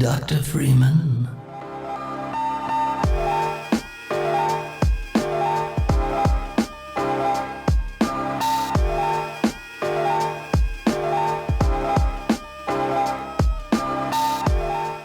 Dr. Freeman.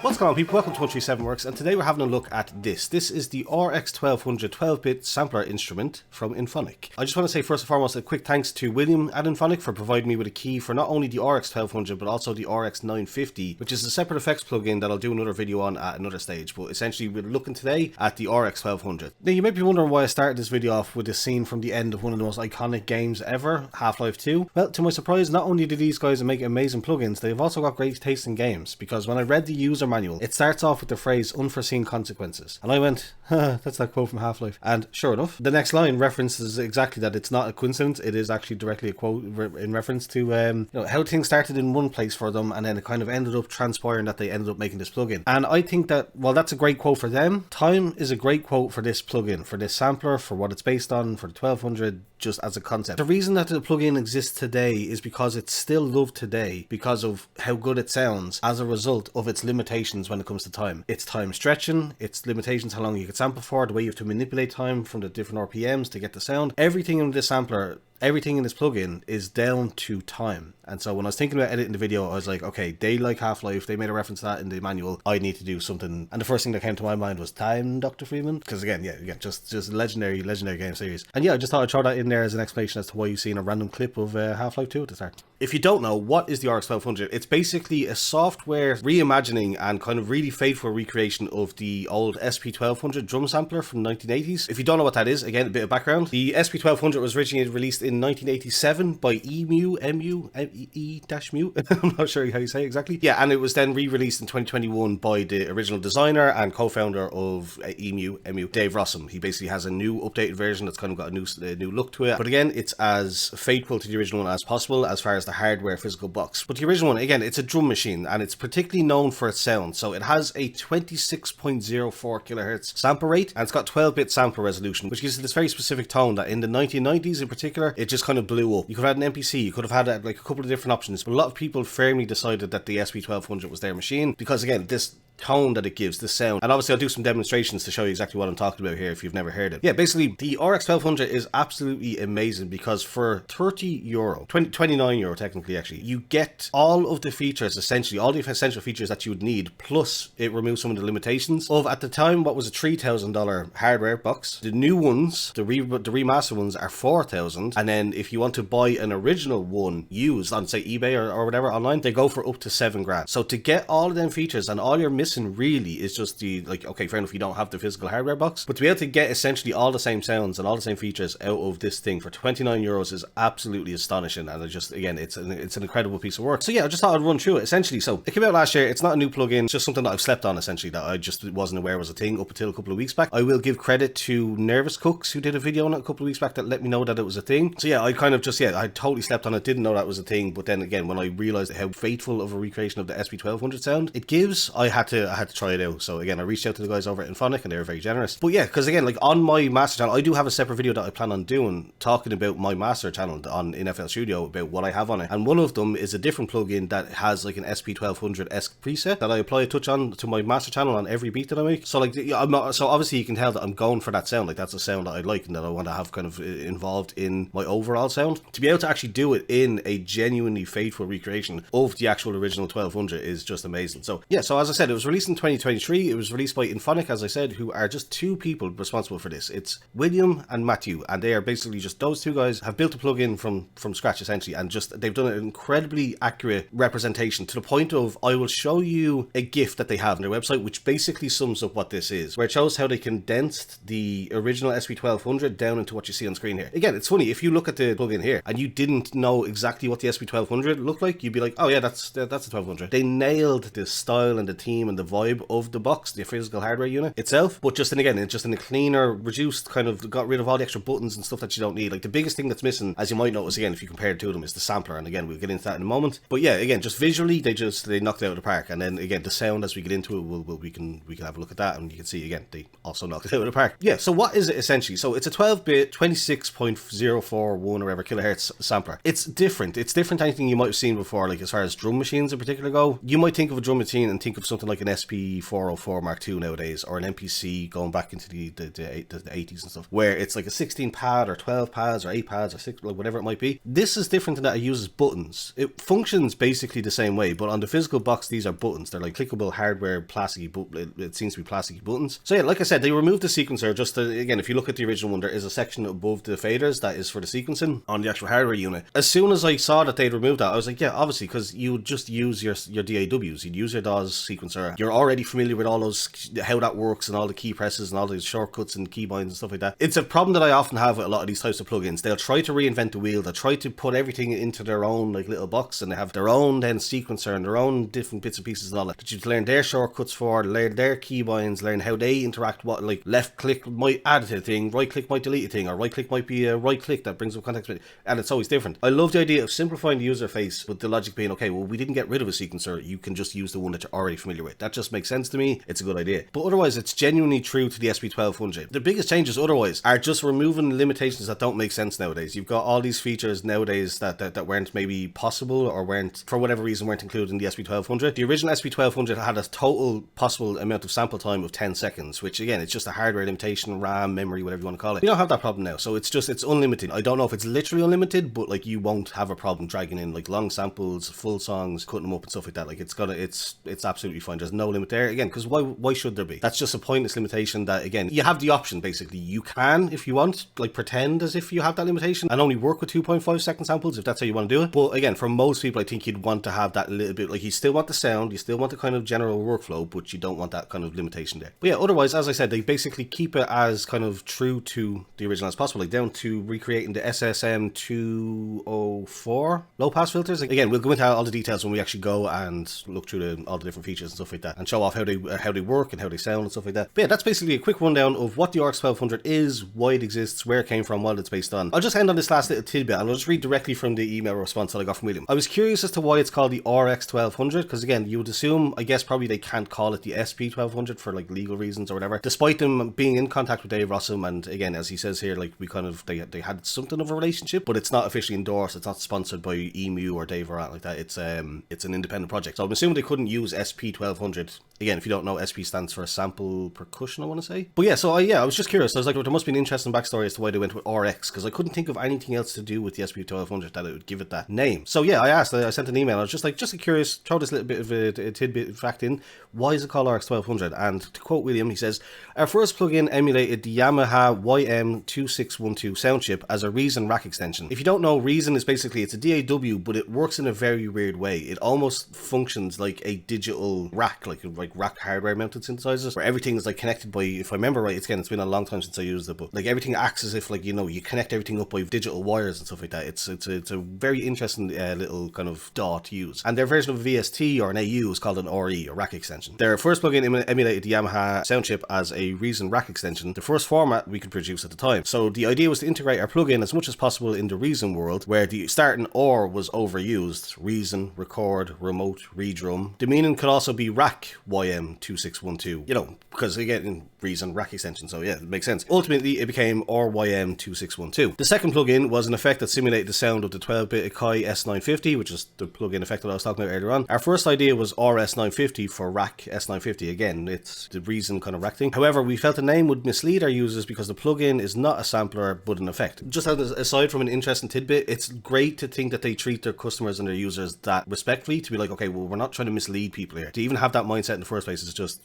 What's going on, people? Welcome to 137 Works, and today we're having a look at this. This is the RX1200 12-bit sampler instrument from Inphonik. I just want to say first and foremost a quick thanks to William at Inphonik for providing me with a key for not only the RX1200 but also the RX950, which is a separate effects plugin that I'll do another video on at another stage. But essentially we're looking today at the RX1200. Now you might be wondering why I started this video off with this scene from the end of one of the most iconic games ever, Half-Life 2. Well, to my surprise, not only do these guys make amazing plugins, they've also got great taste in games, because when I read the user manual, it starts off with the phrase unforeseen consequences, and I went, that's that quote from Half-Life. And sure enough, the next line references exactly that. It's not a coincidence, it is actually directly a quote in reference to how things started in one place for them, and then it kind of ended up transpiring that they ended up making this plugin. And I think that while that's a great quote for them, time is a great quote for this plugin, for this sampler, for what it's based on, for the 1200 just as a concept. The reason that the plugin exists today is because it's still loved today because of how good it sounds as a result of its limitations when it comes to time. It's time stretching, its limitations, how long you can sample for, the way you have to manipulate time from the different RPMs to get the sound. Everything in this sampler, everything in this plugin is down to time. And so when I was thinking about editing the video, I was like, okay, they like Half-Life, they made a reference to that in the manual, I need to do something. And the first thing that came to my mind was time, Dr. Freeman. Because again, just legendary game series. And yeah, I just thought I'd throw that in there as an explanation as to why you've seen a random clip of Half-Life 2 at the start. If you don't know, what is the RX1200? It's basically a software reimagining and kind of really faithful recreation of the old SP1200 drum sampler from the 1980s. If you don't know what that is, again, a bit of background. The SP1200 was originally released in 1987 by EMU. I'm not sure how you say it exactly. Yeah, and it was then re-released in 2021 by the original designer and co-founder of EMU, Dave Rossum. He basically has a new updated version that's kind of got a new look to it. But again, it's as faithful to the original one as possible as far as the hardware physical box. But the original one, again, it's a drum machine, and it's particularly known for its sound. So it has a 26.04 kilohertz sample rate, and it's got 12-bit sample resolution, which gives it this very specific tone that in the 1990s in particular, it just kind of blew up. You could have had an MPC, you could have had like a couple of different options, but a lot of people firmly decided that the SP1200 was their machine because, again, this tone that it gives, the sound. And obviously I'll do some demonstrations to show you exactly what I'm talking about here if you've never heard it. Yeah, basically the RX1200 is absolutely amazing because for €30, 29 euro technically actually, you get all of the features, essentially all the essential features that you would need, plus it removes some of the limitations of, at the time, what was a $3,000 hardware box. The new ones, the remaster ones, are $4,000, and then if you want to buy an original one used on, say, eBay or whatever online, they go for up to $7,000. So to get all of them features, and all you're missing really is just the, like, okay, fair enough, you don't have the physical hardware box, but to be able to get essentially all the same sounds and all the same features out of this thing for 29 euros is absolutely astonishing. And it just, again, it's an incredible piece of work. So yeah, I just thought I'd run through it essentially. So it came out last year. It's not a new plugin, it's just something that I've slept on essentially, that I just wasn't aware was a thing up until a couple of weeks back. I will give credit to Nervous Cooks, who did a video on it a couple of weeks back that let me know that it was a thing. So yeah, I kind of just, I totally slept on it, didn't know that was a thing. But then again, when I realized how faithful of a recreation of the SP1200 sound it gives, I had to try it out. So again, I reached out to the guys over at Inphonik and they were very generous. But yeah, because again, like on my master channel, I do have a separate video that I plan on doing talking about my master channel on FL Studio, about what I have on it. And one of them is a different plugin that has like an SP1200-esque preset that I apply a touch on to my master channel on every beat that I make. So like, I'm not, so obviously you can tell that I'm going for that sound. Like that's a sound that I like and that I want to have kind of involved in my overall sound. To be able to actually do it in a genuinely faithful recreation of the actual original 1200 is just amazing. So yeah, so as I said, it was released in 2023. It was released by Inphonik, as I said, who are just two people responsible for this. It's William and Matthew, and they are basically just, those two guys have built a plugin from scratch essentially, and just they've done an incredibly accurate representation to the point of, I will show you a GIF that they have on their website which basically sums up what this is, where it shows how they condensed the original SP1200 down into what you see on screen here. Again, it's funny, if you look at the plugin here and you didn't know exactly what the SP1200 looked like, you'd be like, oh yeah, that's the 1200. They nailed the style and the theme and the vibe of the box, the physical hardware unit itself, but just, and again, it's just in a cleaner, reduced, kind of got rid of all the extra buttons and stuff that you don't need. Like the biggest thing that's missing, as you might notice again if you compare it to them, is the sampler, and again we'll get into that in a moment. But yeah, again, just visually they knocked it out of the park, and then again the sound, as we get into it, we can have a look at that, and you can see again they also knocked it out of the park. Yeah, so what is it essentially? So it's a 12-bit 26.041 or whatever kilohertz sampler. It's different to anything you might have seen before, like as far as drum machines in particular go. You might think of a drum machine and think of something like an an SP404 Mark II nowadays, or an MPC going back into the 80s and stuff, where it's like a 16 pad or 12 pads or 8 pads or 6, like whatever it might be. This is different in that it uses buttons. It functions basically the same way, but on the physical box, these are buttons. They're like clickable hardware, plasticky, it seems to be plasticky buttons. So yeah, like I said, they removed the sequencer just to, again, if you look at the original one, there is a section above the faders that is for the sequencing on the actual hardware unit. As soon as I saw that they'd removed that, I was like, yeah, obviously, because you would just use your DAWs, you'd use your DAWs sequencer. You're already familiar with all those, how that works and all the key presses and all those shortcuts and keybinds and stuff like that. It's a problem that I often have with a lot of these types of plugins. They'll try to reinvent the wheel, they'll try to put everything into their own like little box, and they have their own then sequencer and their own different bits and pieces and all that you learn their shortcuts for, learn their keybinds, learn how they interact, what like left click might add to a thing, right click might delete a thing, or right click might be a right click that brings up context, and it's always different. I love the idea of simplifying the user face with the logic being, okay, well, we didn't get rid of a sequencer, you can just use the one that you're already familiar with. That just makes sense to me. It's a good idea. But otherwise, it's genuinely true to the SP1200. The biggest changes otherwise are just removing limitations that don't make sense nowadays. You've got all these features nowadays that weren't maybe possible, or weren't, for whatever reason, weren't included in the SP1200. The original SP1200 had a total possible amount of sample time of 10 seconds, which again, it's just a hardware limitation, RAM, memory, whatever you want to call it. You don't have that problem now, so it's unlimited. I don't know if it's literally unlimited, but like you won't have a problem dragging in like long samples, full songs, cutting them up and stuff like that. Like it's absolutely fine. There's no limit there. Again, because why should there be? That's just a pointless limitation that, again, you have the option basically. You can, if you want, like pretend as if you have that limitation and only work with 2.5 second samples if that's how you want to do it. But again, for most people, I think you'd want to have that little bit, like you still want the sound, you still want the kind of general workflow, but you don't want that kind of limitation there. But yeah, otherwise, as I said, they basically keep it as kind of true to the original as possible, like down to recreating the SSM 204 low pass filters. Again, we'll go into all the details when we actually go and look through all the different features and stuff like that, and show off how they work and how they sound and stuff like that. But yeah, that's basically a quick rundown of what the RX1200 is, why it exists, where it came from, what it's based on. I'll just end on this last little tidbit, and I'll just read directly from the email response that I got from William. I was curious as to why it's called the RX1200, because again, you would assume, I guess probably they can't call it the SP1200 for like legal reasons or whatever, despite them being in contact with Dave Rossum, and again, as he says here, like we kind of, they had something of a relationship, but it's not officially endorsed, it's not sponsored by EMU or Dave or anything like that. It's an independent project, so I'm assuming they couldn't use SP1200. Again, if you don't know, SP stands for sample percussion, I want to say. But yeah, so I was just curious. I was like, well, there must be an interesting backstory as to why they went with RX, because I couldn't think of anything else to do with the SP1200 that it would give it that name. So yeah, I sent an email. I was just curious, throw this little bit of a tidbit of fact in. Why is it called RX1200? And to quote William, he says, our first plugin emulated the Yamaha YM2612 sound chip as a Reason rack extension. If you don't know, Reason is basically, it's a DAW, but it works in a very weird way. It almost functions like a digital rack, like rack hardware mounted synthesizers, where everything is like connected by, if I remember right, it's been a long time since I used it, but like everything acts as if, like, you know, you connect everything up by digital wires and stuff like that. It's a very interesting little kind of DAW to use. And their version of a VST or an AU is called an RE, a rack extension. Their first plugin emulated the Yamaha sound chip as a Reason rack extension, the first format we could produce at the time. So the idea was to integrate our plugin as much as possible in the Reason world, where the starting OR was overused. Reason, record, remote, redrum. The meaning could also be rack YM2612, you know, because again, Reason rack extension, so yeah, it makes sense. Ultimately, it became RYM2612. The second plugin was an effect that simulated the sound of the 12-bit Akai S950, which is the plugin effect that I was talking about earlier on. Our first idea was RS950 for rack S950. Again, it's the Reason kind of rack thing. However, we felt the name would mislead our users because the plugin is not a sampler but an effect. Just aside from an interesting tidbit, it's great to think that they treat their customers and their users that respectfully, to be like, okay, well, we're not trying to mislead people here. To even have that mindset in the first place is just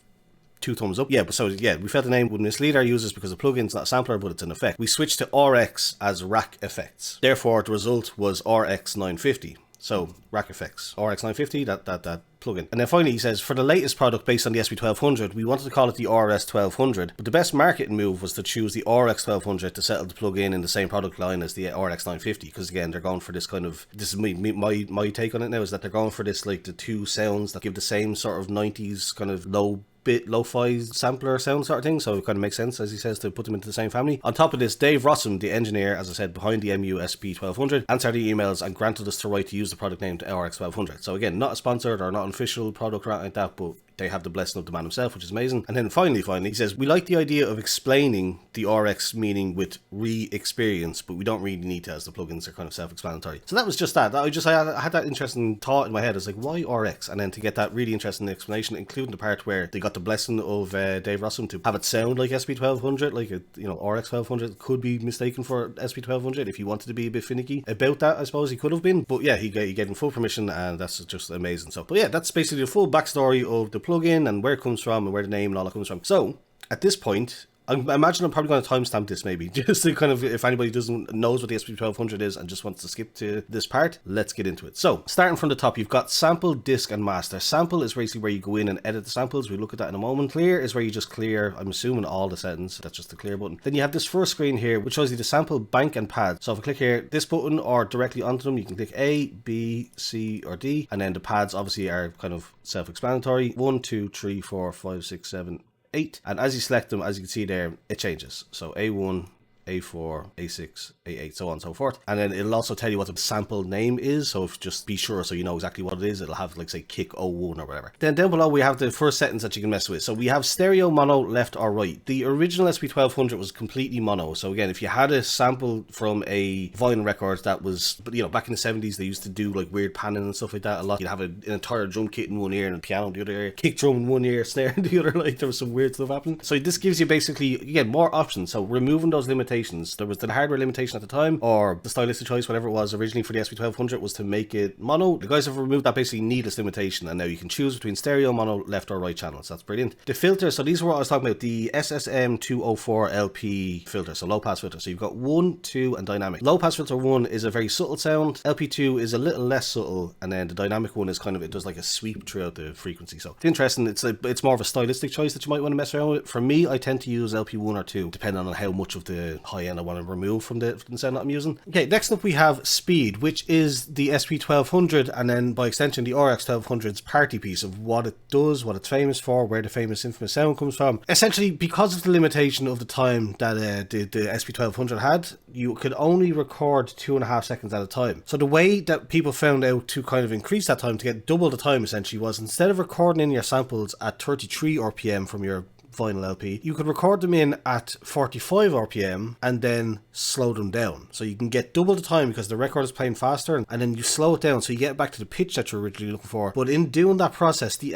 2 thumbs up. Yeah, but so yeah, we felt the name would mislead our users because the plugin's not a sampler, but it's an effect. We switched to RX as rack effects. Therefore, the result was RX950. So rack effects, RX950, that plugin. And then finally he says, for the latest product based on the SP1200, we wanted to call it the RS1200, but the best marketing move was to choose the RX1200 to settle the plugin in the same product line as the RX950, because again, they're going for this kind of, this is my take on it now, is that they're going for this, like the two sounds that give the same sort of 90s kind of low bit lo-fi sampler sound sort of thing, so it kind of makes sense, as he says, to put them into the same family. On top of this, Dave Rossum, the engineer, as I said, behind the MU SP1200, answered the emails and granted us the right to use the product name to RX1200. So again, not a sponsored or not an official product or anything like that, but They have the blessing of the man himself, which is amazing. And then finally, he says, we like the idea of explaining the RX meaning with re-experience, but we don't really need to, as the plugins are kind of self-explanatory. So that was just that. I had that interesting thought in my head. I was like, why RX? And then to get that really interesting explanation, including the part where they got the blessing of Dave Rossum to have it sound like SP1200, like a, you know, RX1200 could be mistaken for SP1200 if he wanted to be a bit finicky about that. I suppose he could have been, but yeah, he gave him full permission, and that's just amazing. So, but yeah, that's basically the full backstory of the plugin and where it comes from and where the name and all that comes from. So at this point, I imagine I'm probably going to timestamp this maybe, just to kind of, if anybody knows what the SP1200 is and just wants to skip to this part, let's get into it. So, starting from the top, you've got sample, disk, and master. Sample is basically where you go in and edit the samples. We'll look at that in a moment. Clear is where you just clear, I'm assuming, all the settings. That's just the clear button. Then you have this first screen here, which shows you the sample, bank, and pad. So if I click here, this button, or directly onto them, you can click A, B, C, or D, and then the pads obviously are kind of self-explanatory. 1, 2, 3, 4, 5, 6, 7, 8, and as you select them, as you can see there, it changes. So A1, A4, A6, A8, so on and so forth. And then it'll also tell you what the sample name is, so if just be sure so you know exactly what it is. It'll have, like, say, kick 01 or whatever. Then down below we have the first settings that you can mess with. So we have stereo, mono, left or right. The original SP1200 was completely mono. So again, if you had a sample from a vinyl record that was, you know, back in the 70s, they used to do like weird panning and stuff like that a lot. You'd have an entire drum kit in one ear and a piano in the other ear, kick drum in one ear, snare in the other. Like, there was some weird stuff happening. So this gives you basically, again, more options. So removing those limitations. There was the hardware limitation at the time, or the stylistic choice, whatever it was originally for the SP1200, was to make it mono. The guys have removed that basically needless limitation, and now you can choose between stereo, mono, left or right channels. That's brilliant. The filter, so these are what I was talking about, the SSM204 LP filter, so low pass filter. So you've got 1, 2, and dynamic. Low pass filter 1 is a very subtle sound, LP2 is a little less subtle, and then the dynamic one is kind of, it does like a sweep throughout the frequency. So it's interesting. It's more of a stylistic choice that you might want to mess around with. For me, I tend to use LP1 or 2, depending on how much of the high end I want to remove from the sound that I'm using. Okay, next up we have speed, which is the SP1200, and then by extension the RX1200's party piece of what it does, what it's famous for, where the famous infamous sound comes from. Essentially, because of the limitation of the time that the SP1200 had, you could only record 2.5 seconds at a time. So the way that people found out to kind of increase that time, to get double the time essentially, was instead of recording in your samples at 33 RPM from your vinyl LP, you could record them in at 45 RPM and then slow them down. So you can get double the time because the record is playing faster, and then you slow it down so you get back to the pitch that you're originally looking for. But in doing that process, is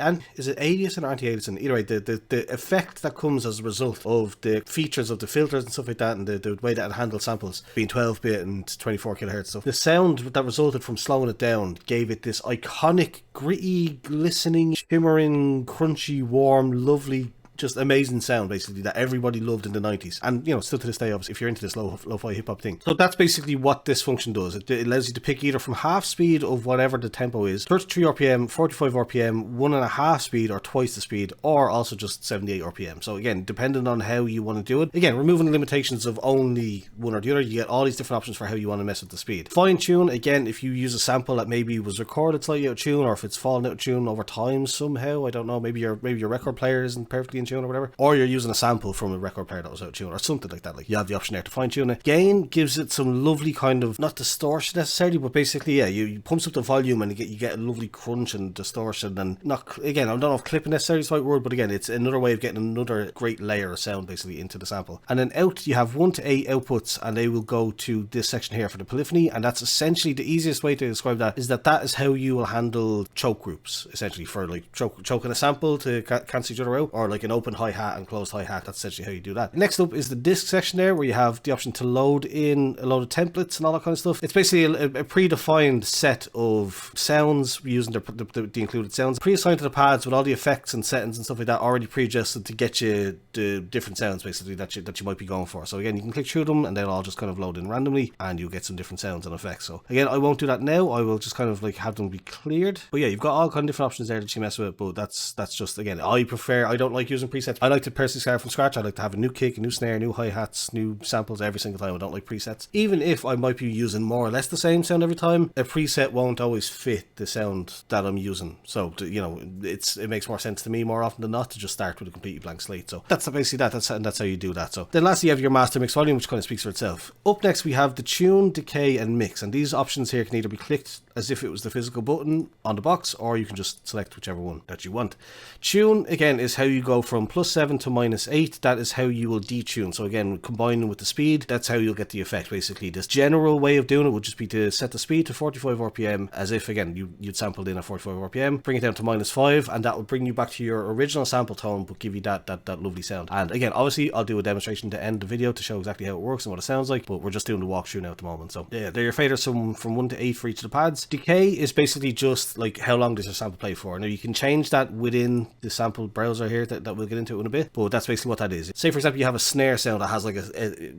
it aliasing or anti-aliasing? Either way, the effect that comes as a result of the features of the filters and stuff like that, and the way that it handles samples being 12-bit and 24 kilohertz stuff, the sound that resulted from slowing it down gave it this iconic, gritty, glistening, shimmering, crunchy, warm, lovely, just amazing sound, basically, that everybody loved in the 90s, and, you know, still to this day, obviously, if you're into this lo-fi hip-hop thing. So that's basically what this function does. It allows you to pick either from half speed of whatever the tempo is, 33 RPM, 45 RPM, 1.5 speed, or twice the speed, or also just 78 RPM. So again, depending on how you want to do it, again, removing the limitations of only one or the other, you get all these different options for how you want to mess with the speed. Fine tune, again, if you use a sample that maybe was recorded slightly out of tune, or if it's fallen out of tune over time somehow, I don't know, maybe your record player isn't perfectly in tune or whatever, or you're using a sample from a record player that was out of tune or something like that, like, you have the option there to fine tune it. Gain gives it some lovely kind of, not distortion necessarily, but basically, yeah, you pumps up the volume and you get a lovely crunch and distortion, and not, again, I don't know if clipping necessarily is the right word, but again, it's another way of getting another great layer of sound basically into the sample. And then out, you have 1 to 8 outputs, and they will go to this section here for the polyphony, and that's essentially the easiest way to describe that, is that is how you will handle choke groups, essentially, for like choking a sample to cancel each other out, or like an open hi-hat and closed hi-hat. That's essentially how you do that. Next up is the disk section there, where you have the option to load in a load of templates and all that kind of stuff. It's basically a predefined set of sounds using the included sounds, pre-assigned to the pads with all the effects and settings and stuff like that already pre-adjusted to get you the different sounds basically that you might be going for. So again, you can click through them and they'll all just kind of load in randomly, and you'll get some different sounds and effects. So again, I won't do that now. I will just kind of like have them be cleared. But yeah, you've got all kind of different options there that you mess with, but that's just, again, I don't like using presets. I like to personally start from scratch. I like to have a new kick, a new snare, new hi-hats, new samples every single time. I don't like presets. Even if I might be using more or less the same sound every time, a preset won't always fit the sound that I'm using. So, you know, it makes more sense to me more often than not to just start with a completely blank slate. So that's basically that's how you do that. So then lastly, you have your master mix volume, which kind of speaks for itself. Up next, we have the tune, decay, and mix, and these options here can either be clicked as if it was the physical button on the box, or you can just select whichever one that you want. Tune, again, is how you go from +7 to -8. That is how you will detune. So again, combining with the speed, that's how you'll get the effect, basically. This general way of doing it would just be to set the speed to 45 RPM, as if, again, you'd sampled in at 45 RPM, bring it down to -5, and that will bring you back to your original sample tone, but give you that lovely sound. And again, obviously, I'll do a demonstration to end the video to show exactly how it works and what it sounds like, but we're just doing the walkthrough now at the moment. So yeah, they're your faders from 1 to 8 for each of the pads. Decay is basically just like how long does your sample play for. Now you can change that within the sample browser here that we'll get into in a bit, but that's basically what that is. Say for example you have a snare sound that has like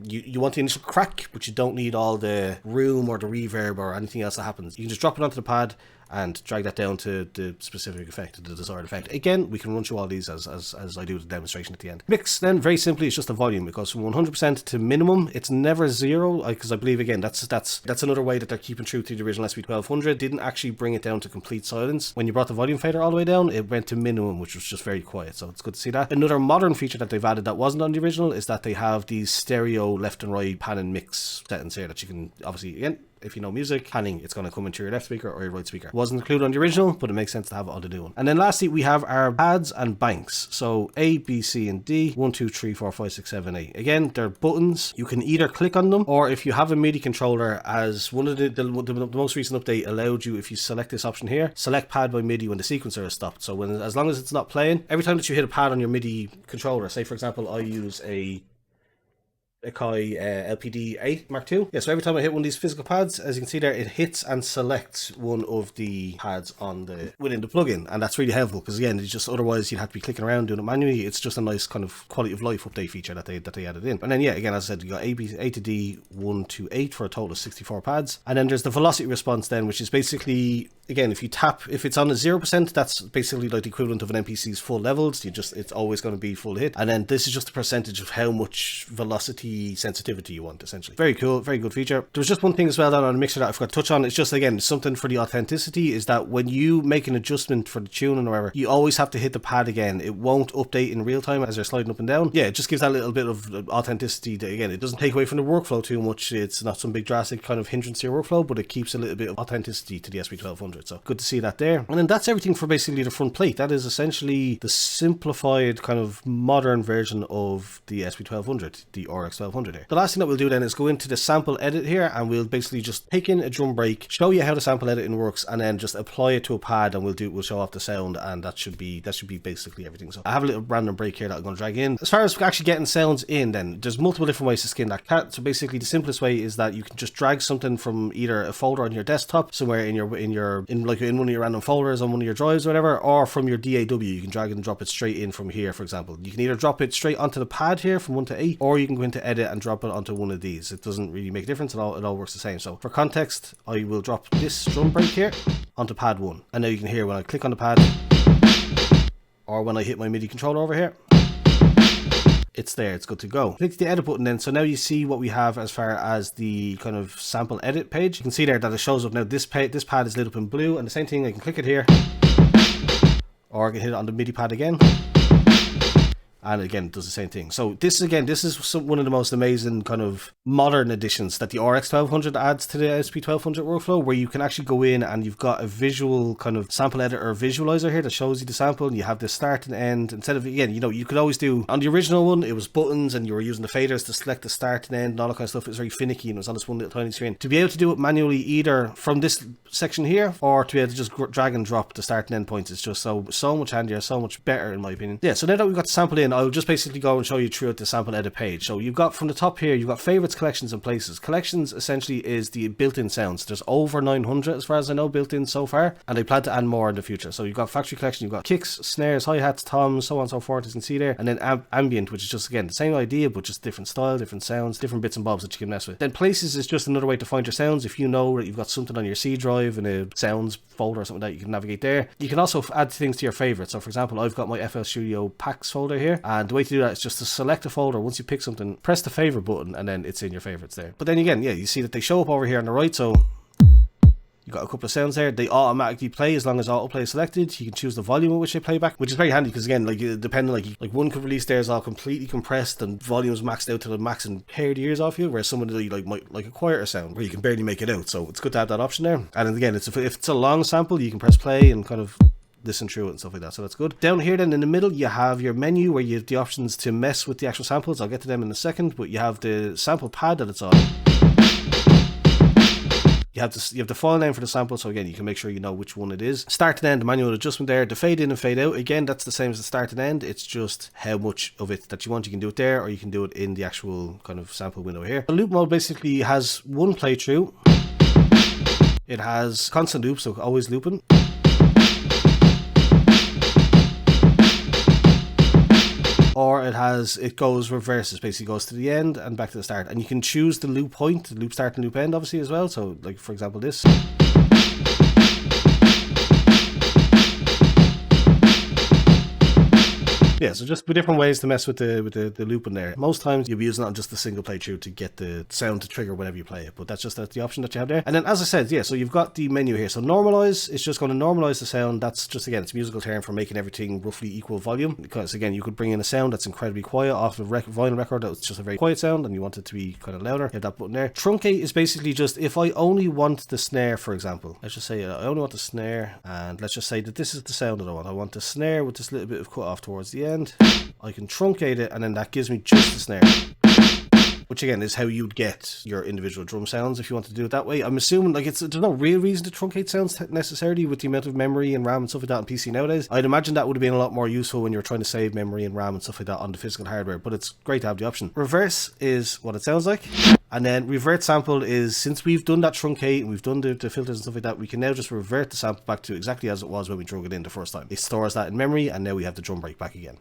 you want the initial crack, but you don't need all the room or the reverb or anything else that happens. You can just drop it onto the pad and drag that down to the specific effect, the desired effect. Again, we can run through all these as I do the demonstration at the end. Mix, then, very simply, it's just a volume. It goes from 100% to minimum. It's never 0, because I believe, again, that's another way that they're keeping true to the original SP1200. Didn't actually bring it down to complete silence. When you brought the volume fader all the way down, it went to minimum, which was just very quiet, so it's good to see that. Another modern feature that they've added that wasn't on the original is that they have these stereo left and right pan and mix settings here that you can, obviously, again, if you know music, panning, it's going to come into your left speaker or your right speaker. Wasn't included on the original, but it makes sense to have it on the new one. And then lastly, we have our pads and banks. So A, B, C, and D. 1, 2, 3, 4, 5, 6, 7, 8. Again, they're buttons. You can either click on them, or if you have a MIDI controller, as one of the most recent update allowed you, if you select this option here, select pad by MIDI when the sequencer is stopped. So as long as it's not playing, every time that you hit a pad on your MIDI controller, say for example, I use a Akai LPD8 Mark II. Yeah, so every time I hit one of these physical pads, as you can see there, it hits and selects one of the pads within the plugin, and that's really helpful because again, it's just otherwise you'd have to be clicking around doing it manually. It's just a nice kind of quality of life update feature that they added in. And then yeah, again, as I said, you got A to D 1 to 8 for a total of 64 pads, and then there's the velocity response then, which is basically, again, if it's on a 0%, that's basically like the equivalent of an MPC's full levels. It's always going to be full hit, and then this is just a percentage of how much velocity sensitivity you want, essentially. Very cool, very good feature. There's just one thing as well that on the mixer that I forgot to touch on. It's just, again, something for the authenticity, is that when you make an adjustment for the tuning or whatever, you always have to hit the pad again. It won't update in real time as you're sliding up and down. Yeah, it just gives that little bit of authenticity that, again, it doesn't take away from the workflow too much. It's not some big drastic kind of hindrance to your workflow, but it keeps a little bit of authenticity to the SP1200. So good to see that there. And then that's everything for basically the front plate. That is essentially the simplified kind of modern version of the SP1200, the RX1200 here. The last thing that we'll do then is go into the sample edit here, and we'll basically just take in a drum break, show you how the sample editing works, and then just apply it to a pad, and we'll show off the sound, and that should be basically everything. So I have a little random break here that I'm going to drag in. As far as actually getting sounds in, then there's multiple different ways to skin that cat. So basically the simplest way is that you can just drag something from either a folder on your desktop somewhere in one of your random folders on one of your drives or whatever, or from your DAW you can drag and drop it straight in from here. For example, you can either drop it straight onto the pad here from 1 to 8, or you can go into edit and drop it onto one of these. It doesn't really make a difference. It all works the same. So for context, I will drop this drum break here onto pad 1, and now you can hear when I click on the pad, or when I hit my MIDI controller over here, it's there, it's good to go. Click the edit button then, so now you see what we have as far as the kind of sample edit page. You can see there that it shows up now. This pad is lit up in blue, and the same thing, I can click it here, or I can hit it on the MIDI pad again, and again it does the same thing. So this is one of the most amazing kind of modern additions that the RX1200 adds to the SP1200 workflow, where you can actually go in and you've got a visual kind of sample editor visualizer here that shows you the sample, and you have the start and end. Instead of, again, you know, you could always do, on the original one it was buttons and you were using the faders to select the start and end and all that kind of stuff. It was very finicky and it was on this one little tiny screen. To be able to do it manually either from this section here, or to be able to just drag and drop the start and end points, is just so much handier, so much better in my opinion. Yeah, so now that we've got the sample in, I'll just basically go and show you throughout the sample edit page. So you've got from the top here, you've got favorites, collections, and places. Collections essentially is the built-in sounds. There's over 900 as far as I know built in so far, and they plan to add more in the future. So you've got factory collection, you've got kicks, snares, hi-hats, toms, so on and so forth, as you can see there, and then ambient, which is just, again, the same idea but just different style, different sounds, different bits and bobs that you can mess with. Then places is just another way to find your sounds. If you know that you've got something on your C drive in a sounds folder or something like that, you can navigate there. You can also add things to your favorites. So for example, I've got my FL Studio packs folder here, and the way to do that is just to select a folder. Once you pick something, press the favorite button, and then it's in your favorites there. But then again, yeah, you see that they show up over here on the right, so You got a couple of sounds there. They automatically play as long as autoplay is selected. You can choose the volume at which they play back, which is very handy because again, like depending, like one could release theirs all completely compressed and volumes maxed out to the max and tear the ears off you, whereas someone like might like a quieter sound where you can barely make it out. So it's good to have that option there. And then again, if it's a long sample, you can press play and kind of listen through it and stuff like that, so that's good. Down here then in the middle you have your menu where you have the options to mess with the actual samples. I'll get to them in a second, but you have the sample pad that it's on. You have the file name for the sample, so again you can make sure you know which one it is. Start and end, the manual adjustment there. The fade in and fade out, again that's the same as the start and end. It's just how much of it that you want. You can do it there, or you can do it in the actual kind of sample window here. The loop mode basically has one playthrough. It has constant loop, so always looping. Or it goes reverse. It basically goes to the end and back to the start. And you can choose the loop point, the loop start and loop end obviously as well. So like for example this. Yeah, so just different ways to mess with the loop in there. Most times you'll be using it on just a single playthrough to get the sound to trigger whenever you play it, but that's the option that you have there. And then as I said, yeah, so you've got the menu here. So normalize, it's just going to normalize the sound. That's just, again, it's a musical term for making everything roughly equal volume, because again, you could bring in a sound that's incredibly quiet off a vinyl record that's just a very quiet sound and you want it to be kind of louder. You have that button there. Truncate is basically just, if I only want the snare, for example, let's just say I only want the snare, and let's just say that this is the sound that I want. I want the snare with this little bit of cut off towards the end. I can truncate it, and then that gives me just the snare, which again is how you'd get your individual drum sounds if you want to do it that way. I'm assuming like there's no real reason to truncate sounds necessarily with the amount of memory and RAM and stuff like that on PC nowadays. I'd imagine that would have been a lot more useful when you're trying to save memory and RAM and stuff like that on the physical hardware, but it's great to have the option. Reverse is what it sounds like. And then revert sample is, since we've done that truncate and we've done the filters and stuff like that, we can now just revert the sample back to exactly as it was when we drug it in the first time. It stores that in memory, and now we have the drum break back again.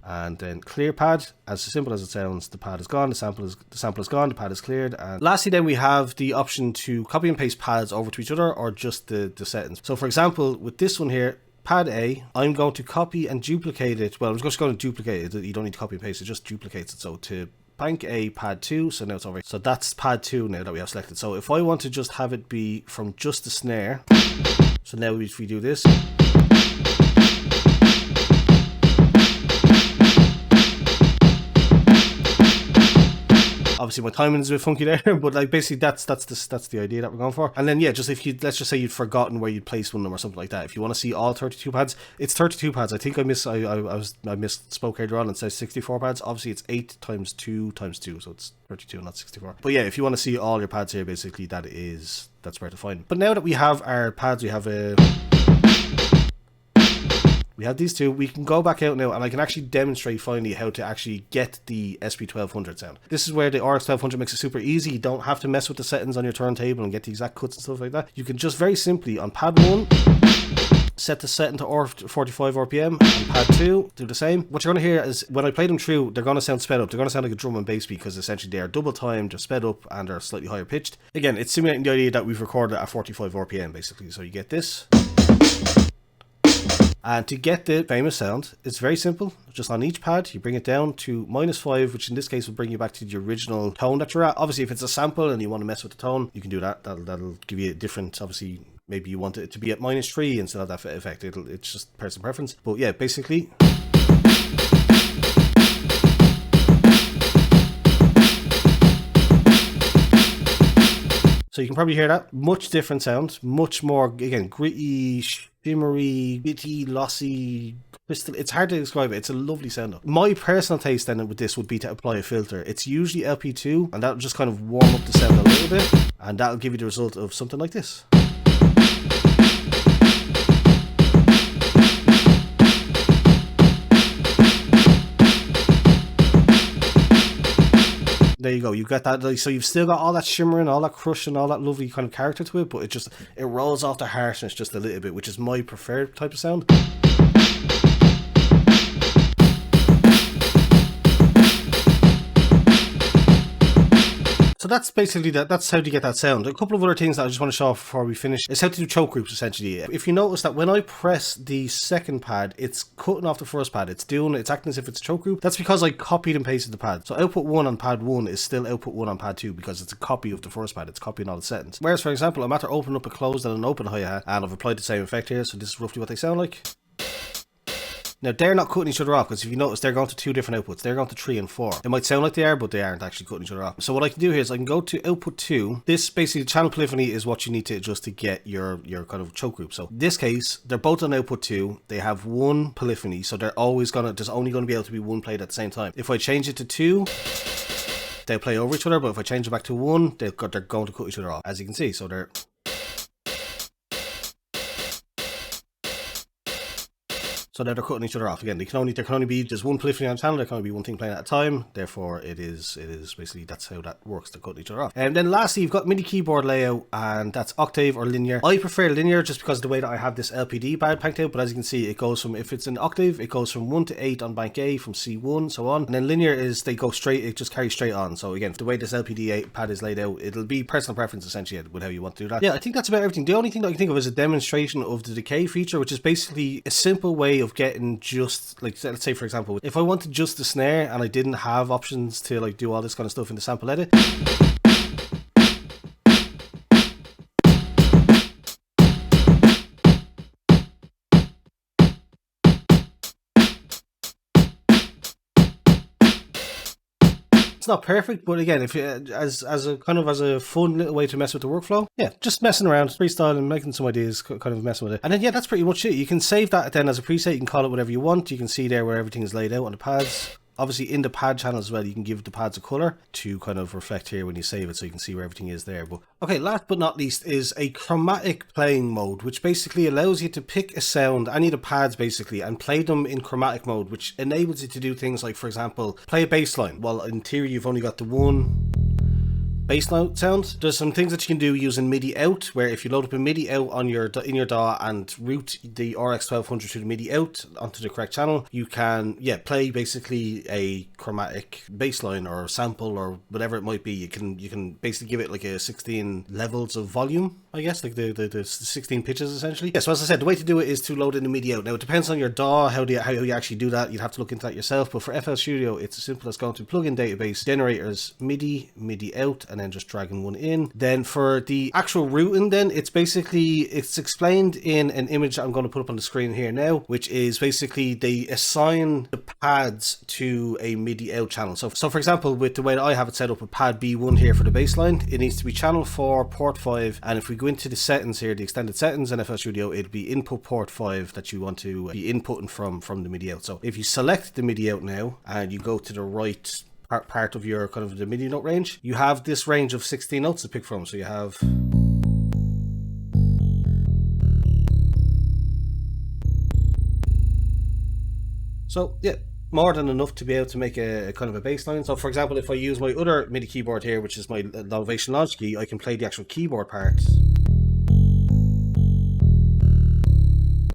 And then clear pad, as simple as it sounds, the pad is gone, the sample is gone, the pad is cleared. And lastly then we have the option to copy and paste pads over to each other, or just the settings. So for example, with this one here, pad A, I'm going to copy and duplicate it. Well, I'm just going to duplicate it. You don't need to copy and paste, it just duplicates it. So to bank A, pad 2, so now it's over. So that's pad 2 now that we have selected. So if I want to just have it be from just the snare, so now if we do this, obviously my timing is a bit funky there, but like basically that's the idea that we're going for. And then yeah, just if you, let's just say you'd forgotten where you'd place one of them or something like that. If you want to see all 32 pads, it's 32 pads. I think I misspoke earlier on and says 64 pads. Obviously it's 8 times 2 times 2, so it's 32, not 64. But yeah, if you want to see all your pads here, basically that's where to find them. But now that we have our pads, we have these two, we can go back out now and I can actually demonstrate finally how to actually get the SP1200 sound. This is where the RX1200 makes it super easy. You don't have to mess with the settings on your turntable and get the exact cuts and stuff like that. You can just very simply on pad 1 set the setting to 45 RPM, and pad 2 do the same. What you're going to hear is when I play them through, they're going to sound sped up. They're going to sound like a drum and bass beat because essentially they are double timed, they're sped up, and they're slightly higher pitched. Again, it's simulating the idea that we've recorded at 45 RPM basically. So you get this. And to get the famous sound, it's very simple. Just on each pad, you bring it down to -5, which in this case will bring you back to the original tone that you're at. Obviously, if it's a sample and you want to mess with the tone, you can do that. That'll give you a different, obviously, maybe you want it to be at -3 instead of that effect. It's just person preference. But yeah, basically, so you can probably hear that. Much different sound, much more, again, gritty, shimmery, bitty, lossy, crystal. It's hard to describe it. It's a lovely sound. My personal taste then with this would be to apply a filter. It's usually LP2, and that'll just kind of warm up the sound a little bit, and that'll give you the result of something like this. There you go, you got that, like, so you've still got all that shimmer and all that crush and all that lovely kind of character to it, but it rolls off the harshness just a little bit, which is my preferred type of sound. So that's basically that's how to get that sound. A couple of other things that I just want to show off before we finish is how to do choke groups, essentially. If you notice that when I press the second pad, it's cutting off the first pad. It's acting as if it's a choke group. That's because I copied and pasted the pad. So output 1 on pad 1 is still output 1 on pad 2 because it's a copy of the first pad. It's copying all the settings. Whereas, for example, I'm after opening up a closed and an open hi-hat, and I've applied the same effect here. So this is roughly what they sound like. Now, they're not cutting each other off, because if you notice, they're going to 2 different outputs. They're going to 3 and 4. It might sound like they are, but they aren't actually cutting each other off. So what I can do here is I can go to output 2. This basically, channel polyphony is what you need to adjust to get your kind of choke group. So in this case, they're both on output 2. They have 1 polyphony, so there's only going to be able to be 1 played at the same time. If I change it to 2, they'll play over each other, but if I change it back to 1, they're going to cut each other off, as you can see. So they're... So now they're cutting each other off. Again, there can only be just 1 polyphony on channel. There can only be 1 thing playing at a time. Therefore, it is basically, that's how that works. They're cutting each other off. And then lastly, you've got MIDI keyboard layout, and that's octave or linear. I prefer linear just because of the way that I have this LPD pad banked out. But as you can see, it goes from, if it's an octave, it goes from 1 to 8 on bank A, from C1, so on. And then linear is they go straight. It just carries straight on. So again, the way this LPD pad is laid out, it'll be personal preference essentially with how you want to do that. Yeah, I think that's about everything. The only thing that I can think of is a demonstration of the decay feature, which is basically a simple way of getting just, like, let's say for example, if I wanted just the snare and I didn't have options to like do all this kind of stuff in the sample edit, it's not perfect, but again, if you, as a fun little way to mess with the workflow, yeah, just messing around, freestyling, making some ideas, kind of messing with it. And then yeah, that's pretty much it. You can save that then as a preset. You can call it whatever you want. You can see there where everything is laid out on the pads. Obviously in the pad channel as well, you can give the pads a color to kind of reflect here when you save it, so you can see where everything is there. But okay, last but not least is a chromatic playing mode, which basically allows you to pick a sound, any of the pads basically, and play them in chromatic mode, which enables you to do things like, for example, play a bass line. Well, in theory, you've only got the one bass note sound. There's some things that you can do using MIDI out, where if you load up a MIDI out on your in your DAW and route the RX1200 to the MIDI out onto the correct channel, you can play basically a chromatic bass line or sample or whatever it might be. You can basically give it like a 16 levels of volume, I guess, like the 16 pitches essentially. Yeah, so as I said, the way to do it is to load in the MIDI out. Now it depends on your DAW how you actually do that. You'd have to look into that yourself, but for FL Studio it's as simple as going to plugin database, generators, MIDI out, and then just dragging one in. Then for the actual routing, then it's explained in an image that I'm going to put up on the screen here now, which is basically they assign the pads to a MIDI out channel. So for example, with the way that I have it set up, a pad B1 here for the bass line, it needs to be channel 4, port 5, and if we go into the settings here, the extended settings in FL Studio, it'd be input port 5 that you want to be inputting from the MIDI out. So if you select the MIDI out now and you go to the right part of your kind of the MIDI note range, you have this range of 16 notes to pick from. So you have more than enough to be able to make a kind of a bass line. So for example, if I use my other MIDI keyboard here, which is my Novation Launch key, I can play the actual keyboard part.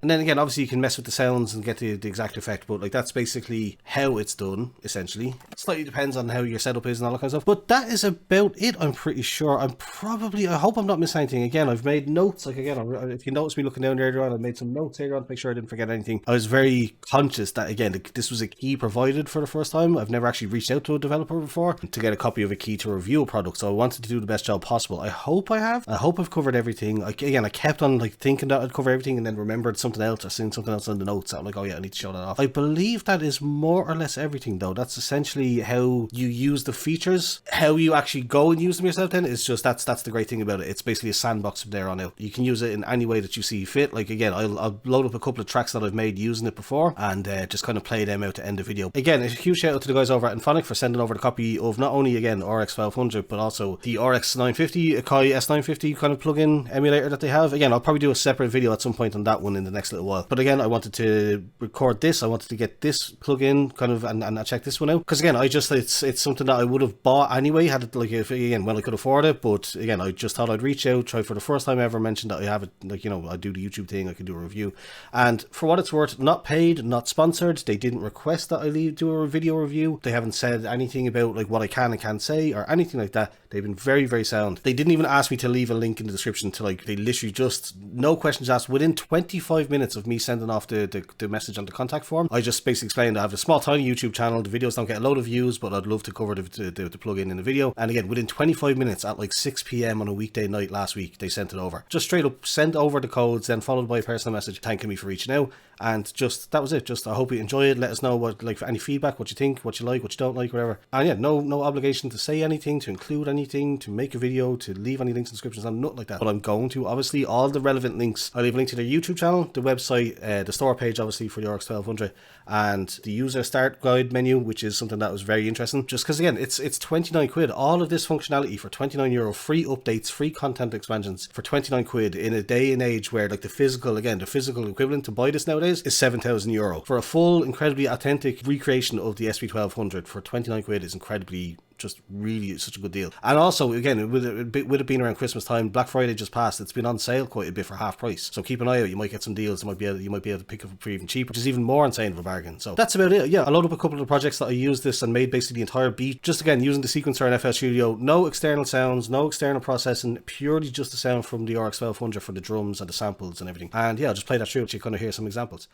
And then again, obviously you can mess with the sounds and get the exact effect, but like that's basically how it's done, essentially. It slightly depends on how your setup is and all that kind of stuff. But that is about it, I'm pretty sure. I hope I'm not missing anything. Again, I've made notes. Like again, if you notice me looking down there earlier on, I made some notes here on to make sure I didn't forget anything. I was very conscious that, again, this was a key provided for the first time. I've never actually reached out to a developer before to get a copy of a key to review a product, so I wanted to do the best job possible. I hope I have. I hope I've covered everything. I kept on like thinking that I'd cover everything and then remembered something else. I seen something else in the notes. I'm like, oh yeah, I need to show that off. I believe that is more or less everything though. That's essentially how you use the features. How you actually go and use them yourself then is just, that's the great thing about it. It's basically a sandbox from there on out. You can use it in any way that you see fit. Like again, I'll load up a couple of tracks that I've made using it before and just kind of play them out to end the video. Again, a huge shout out to the guys over at Inphonik for sending over the copy of not only again RX1200 but also the RX950, Akai S950 kind of plugin emulator that they have. Again, I'll probably do a separate video at some point on that one in the next little while. But again, I wanted to record this. I wanted to get this plugin kind of and check this one out because again, it's something that I would have bought anyway had it like when I could afford it. But again, I just thought I'd reach out, try for the first time I ever mentioned that I have it. Like, you know, I do the YouTube thing, I can do a review, and for what it's worth, not paid, not sponsored. They didn't request that I do a video review. They haven't said anything about like what I can and can't say or anything like that. They've been very, very sound. They didn't even ask me to leave a link in the description to like, they literally just, no questions asked. Within 25 minutes of me sending off the message on the contact form, I just basically explained I have a small tiny YouTube channel. The videos don't get a load of views, but I'd love to cover the plugin in the video. And again, within 25 minutes at like 6 p.m. on a weekday night last week, they sent it over. Just straight up sent over the codes, then followed by a personal message thanking me for reaching out. And just, that was it. Just, I hope you enjoy it. Let us know what, like, for any feedback, what you think, what you like, what you don't like, whatever. And yeah, no obligation to say anything, to include anything, to make a video, to leave any links and descriptions, and nothing like that. But I'm going to, obviously, all the relevant links. I'll leave a link to their YouTube channel, the website, the store page, obviously, for the RX1200, and the user start guide menu, which is something that was very interesting. Just because, again, it's 29 quid. All of this functionality for 29 euro, free updates, free content expansions for 29 quid in a day and age where, like, the physical equivalent to buy this nowadays is 7,000 euro. For a full, incredibly authentic recreation of the SP1200 for 29 quid is incredibly, just really such a good deal. And also, again, with it being around Christmas time, Black Friday just passed, it's been on sale quite a bit for half price. So keep an eye out, you might get some deals, you might be able to pick up for even cheaper, which is even more insane of a bargain. So that's about it. Yeah, I loaded up a couple of projects that I used this and made basically the entire beat, just again using the sequencer in FL Studio. No external sounds, no external processing, purely just the sound from the RX1200 for the drums and the samples and everything. And yeah, I'll just play that through so you kind of hear some examples.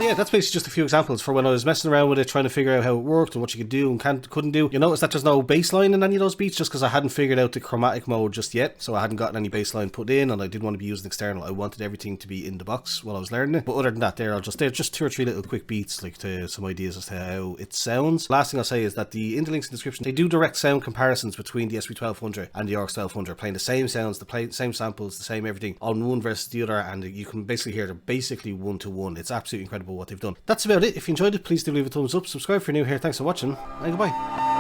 Yeah, that's basically just a few examples for when I was messing around with it, trying to figure out how it worked and what you could do and couldn't do. You notice that there's no bass line in any of those beats just because I hadn't figured out the chromatic mode just yet, so I hadn't gotten any bass line put in and I didn't want to be using external. I wanted everything to be in the box while I was learning it. But other than that, they're just 2 or 3 little quick beats, like to some ideas as to how it sounds. Last thing I'll say is that in the links in the description, they do direct sound comparisons between the SP1200 and the RX1200, playing the same sounds, the same samples, the same everything on one versus the other, and you can basically hear they're basically 1-to-1. It's absolutely incredible what they've done. That's about it. If you enjoyed it, please do leave a thumbs up, subscribe if you're new here. Thanks for watching, and goodbye.